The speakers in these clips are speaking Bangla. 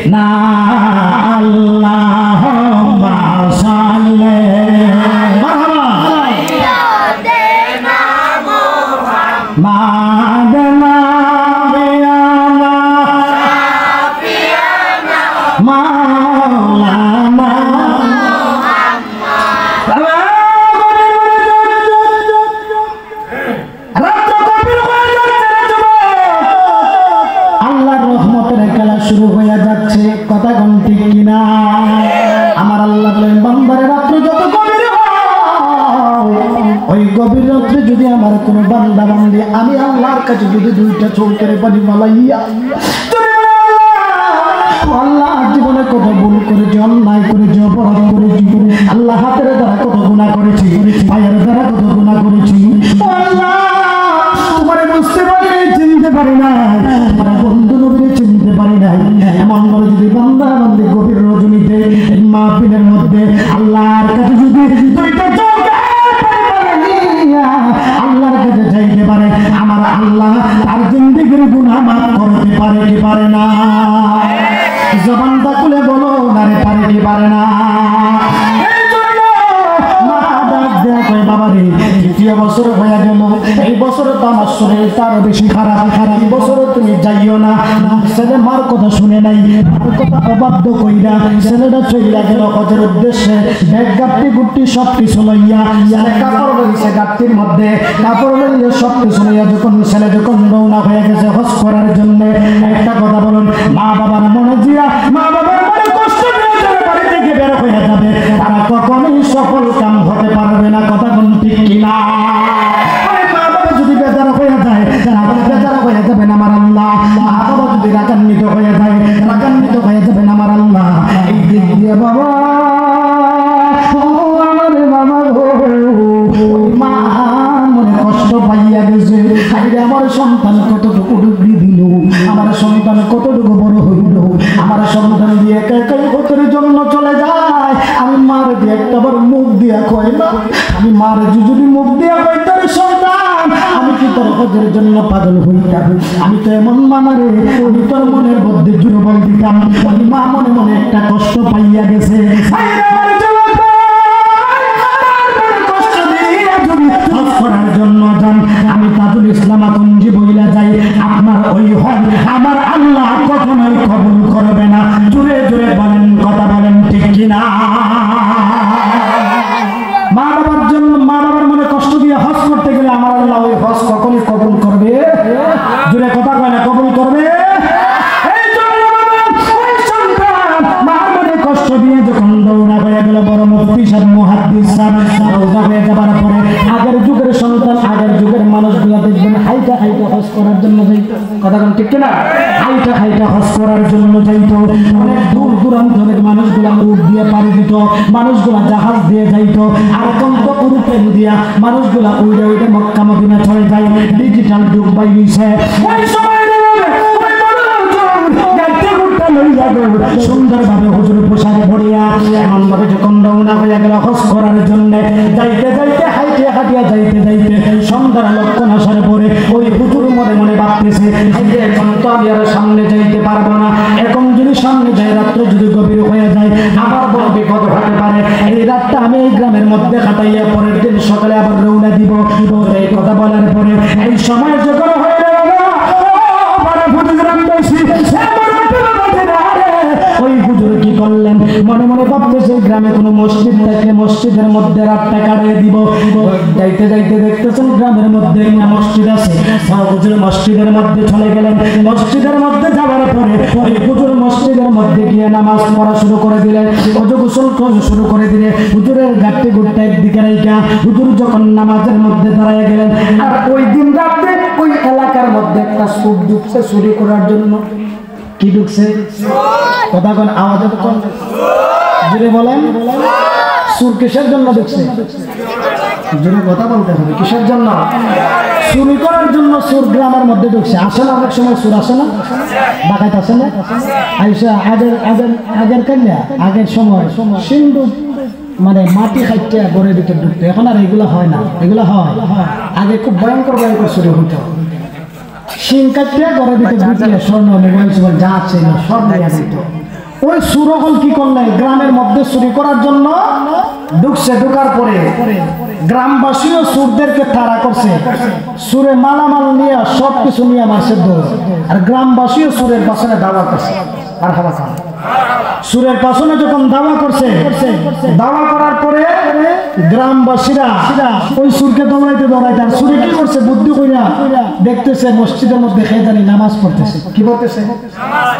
না আল্লাহুম্মা সাল্লি মাদানা বিয়ানা সাফিয়ানা মাওলানা শুরু হয়ে যাচ্ছে কথা কোন ঠিক কিনা আমার আল্লাহ বলেন বান্দারে রাত্র যত গভীর ওই গভীর রাত্রে যদি আমার কোনো বান্দা বান্দি আমি আল্লাহর কাছে যদি দুইটা চৌকের পানি মালাইয়া আল্লাহ জীবনে কত ভুল করেছি অন্যায় করেছি অপরাধ করেছি আল্লাহ হাতের দ্বারা কত গুনাহ করেছি পায়ের দ্বারা কত গুনাহ করেছি আল্লাহ তোমারে বুঝতে পারি নাই চিনতে পারি না তোমার বন্ধু নবীরে চিনতে পারি নাই এমন করে যদি বান্দা বান্দি গভীর রজনীতে মাহফিলের মধ্যে আল্লাহর কাছে যদি দুইটা চোখে আল্লাহর কাছে যাইতে পারে আমার আল্লাহ তার জিন্দেগির গুনাহ মাফ করতে পারে কি পারে না জবানটা খুলে বলো না রে পারে কি পারে না দ্বিতীয় বছর হয়ে গেল এই বছর তো আমার শরীর তার বেশি খারাপ এই বছর তুমি যাইও না ছেলে মার কথা শুনে নাই মার কথা অবাধ্য কইরা ছেলেটা চইলা গেল হজের উদ্দেশ্যে ব্যাগ গাঁটটি গুট্টি সব কিছু লইয়া কাপড় লইছে গাঁটটির মধ্যে কাপড় লইয়া সব কিছু লইয়া ছেলে যখন রওনা হয়ে গেছে হজ করার জন্য একটা কথা বলুন মা বাবার মনে জিয়া মা বাবার মনে কষ্ট বাড়ি থেকে বের হয়ে যাবে তারা কখনোই সফল কাম হতে পারবে না কথা কোন ঠিক কিনা মা বাবা যদি বেজার হয়ে যায় তারা বেজার হয়ে যাবেন আমার আল্লাহ মা বাবা যদি রাগান্বিত হয়ে যায় রাগান্বিত হয়ে যাবেন আমার আল্লাহ এই দিক দিয়ে বাবা আমার বাবা মা মনে কষ্ট পাইয়া গেছে আমার সন্তান কতটুকু ডুবি দিল আমার সন্তান কতটুকু বড় হইল আমার সন্তান দিয়ে একাই হতের জন্য চলে যায় আমি মার দিয়ে একটা বার মুখ দিয়া কয় না আমি মার যদি মুখ দিয়া কই তোর সন্তান আমি কি তোর হজের জন্য পাগল হইতাম আমি তো এমন মানারে আমি তোর মনের মধ্যে দুর্বল দিতাম ওই মা মনে মনে একটা কষ্ট পাইয়া গেছে করার জন্য যান আমি তাজুল ইসলাম আকঞ্জি বইলা যাই আপনার ওই হজ আমার আল্লাহ কখনোই কবুল করবে না জোরে জোরে বলেন কথা বলেন ঠিক কিনা মা বাবার জন্য মা বাবার মনে কষ্ট দিয়ে হজ করতে গেলে আমার আল্লাহ ওই হজ কখনই কবুল করবে জোরে কথা কয় না কবুল করবে কষ্ট দিয়ে যখন দৌড়া হয়ে গেল বড় মুফতি সাহেব মুহাদ্দিস সাহেব দৌড়া হয়ে যাবার পরে আগের যুগের সন্তান আগের যুগের মানুষগুলা দেখবেন হাইটা হাইটা হজ করার জন্য যাইতো কথা কোন ঠিক কিনা হাইটা হাইটা হজ করার জন্য যাইতো অনেক দূর দূরান্ত থেকে মানুষগুলা উট দিয়ে পাড়ি দিত মানুষগুলা জাহাজ দিয়ে যাইতো আর কন্ত উরুপ্লেন দিয়া মানুষগুলা উড়ে উড়ে মক্কা মদিনা চলে যায় ডিজিটাল যুগ বাইছে ওই সময় সুন্দরভাবে হুজুর পোশাকে ভরিয়া এমন ভাবে যখন রওনা হয়ে গেল হজ করার জন্য যাইতে যাইতে হাইটে হাঁটিয়া যাইতে যাইতে সন্ধ্যার লক্ষণ আসার পরে ওই হুজুর মনে মনে ভাবতেছে এখন তো আমি আর সামনে যাইতে পারবো না এখন যদি সামনে যাই রাত্র যদি গভীর হয়ে যায় আবার বড় বিপদ হতে পারে এই রাতটা আমি এই গ্রামের মধ্যে কাটাইয়া পরের দিন সকালে আবার রওনা দিব এই কথা বলার পরে এই সময় যখন হয়ে গেল ওই হুজুর কি করলেন মনে মনে ভাবতেছে গ্রামে কোনো মসজিদ থাকলে মসজিদের মধ্যে রাতটা কাটিয়ে দিব যাইতে যাইতে দেখতেছেন গ্রামের মধ্যে না মসজিদ আছে হুজুর মসজিদের মধ্যে চলে গেলেন মসজিদের মধ্যে যাওয়ার পরে ওই হুজুর মসজিদের মধ্যে গিয়ে নামাজ পড়া শুরু করে দিলেন ওযু গোসল শুরু করে দিলে হুজুরের গাট্টি গুট্টা একদিকে রাইখা হুজুর যখন নামাজের মধ্যে দাঁড়ায় গেলেন আর ওই দিন রাতে ওই এলাকার মধ্যে একটা সুর ঢুকছে চুরি করার জন্য কি ঢুকছে কথা কোন আওয়াজে কোন জোরে বলেন সুর কিসের জন্য ঢুকছে জোরে কথা বলতে হবে কিসের জন্য চুরি করার জন্য সুর গ্রামের মধ্যে ঢুকছে আসে না অনেক সময় সুর আসে না ডাকাত আসে না আইসা আগের কন্যা আগের সময় সিন্ধু মানে মাটি খাইতে গড়ের ভিতরে ঢুকতো এখন আর এগুলো হয় না এগুলো হয় আগে খুব ভয়ঙ্কর চুরি হইতো সিং কাটিয়া ঘরের ভিতরে ঢুকিয়ে স্বর্ণ মোবাইল যা আছে সব নিয়ে যেত ওই সুরহল কি করলেন, গ্রামের মধ্যে চুরি করার জন্য ঢুকছে। ঢুকার পরে গ্রামবাসীও সুরদেরকে তাড়া করছে, সুরে মালামাল নিয়ে সবকিছু নিয়ে মারছে দৌড়। আর গ্রামবাসীও সুরের পাশে দাওয়া করছে। আর হাওয়া খান সুরের পাশনে যখন দাওয়া করছে, দাওয়া করার পরে গ্রামবাসীরা ওই সুরকে দৌড়াইতে দৌড়াইতে, আর সুরে কি করছে বুদ্ধি কইরা দেখতেছে মসজিদের মধ্যে খেদানি নামাজ পড়তেছে। কি পড়তেছে?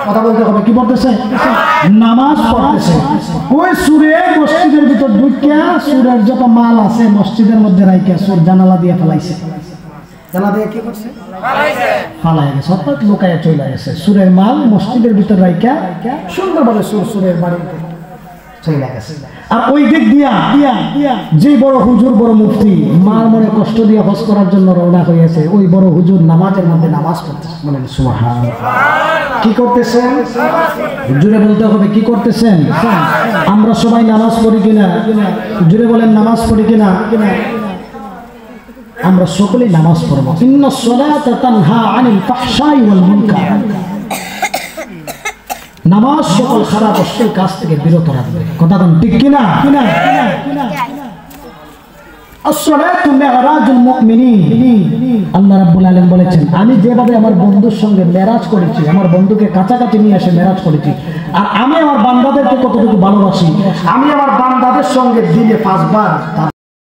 কথা বলতে হবে। কি পড়তেছে? নামাজ পড়তেছে। ওই সুরে মসজিদের ভিতর ঢুকিয়া সুরের যত মাল আছে মসজিদের মধ্যে রাইখা সুর জানালা দিয়ে ফেলাইছে। জানালা দিয়ে কি করছে? ফালাই গেছে, অর্থাৎ লুকায়া চলে গেছে। সুরের মাল মসজিদের ভিতর রাইখা সুন্দরভাবে সুরের বাড়িতে চলে গেছে। আর ওই দিক দিয়া যে বড় হুজুর, বড় মুফতি মার মনে কষ্ট দিয়ে হজ করার জন্য রওনা হয়েছে, ওই বড় হুজুর নামাজের মধ্যে নামাজ পড়তেছে। বলেন সুবহানাল্লাহ। কি করতেছেন? জুড়ে বলতে হবে, কি করতেছেন? আমরা সবাই নামাজ পড়ি কিনা? জুড়ে বলেন নামাজ পড়ি কিনা? আমরা সকলেই নামাজ পড়ব। ইন্নাস সালাতা তানহা আনিল ফাহশাই ওয়াল মুনকার। নামাজ সকল খারাপ অশ্লীল কাজ থেকে বিরত রাখবে। কথা বলেন ঠিক কিনা? আসসালাতু মিরাজুল মুমিনিন। আল্লাহ রাব্বুল আলামিন বলেছেন, আমি যেভাবে আমার বন্ধুর সঙ্গে মেরাজ করেছি, আমার বন্ধুকে কাছাকাছি নিয়ে এসে মেরাজ করেছি, আর আমি আমার বান্দাদেরকে কতটুকু ভালোবাসি, আমি আমার বান্দাদের সঙ্গে দিনে 5 বার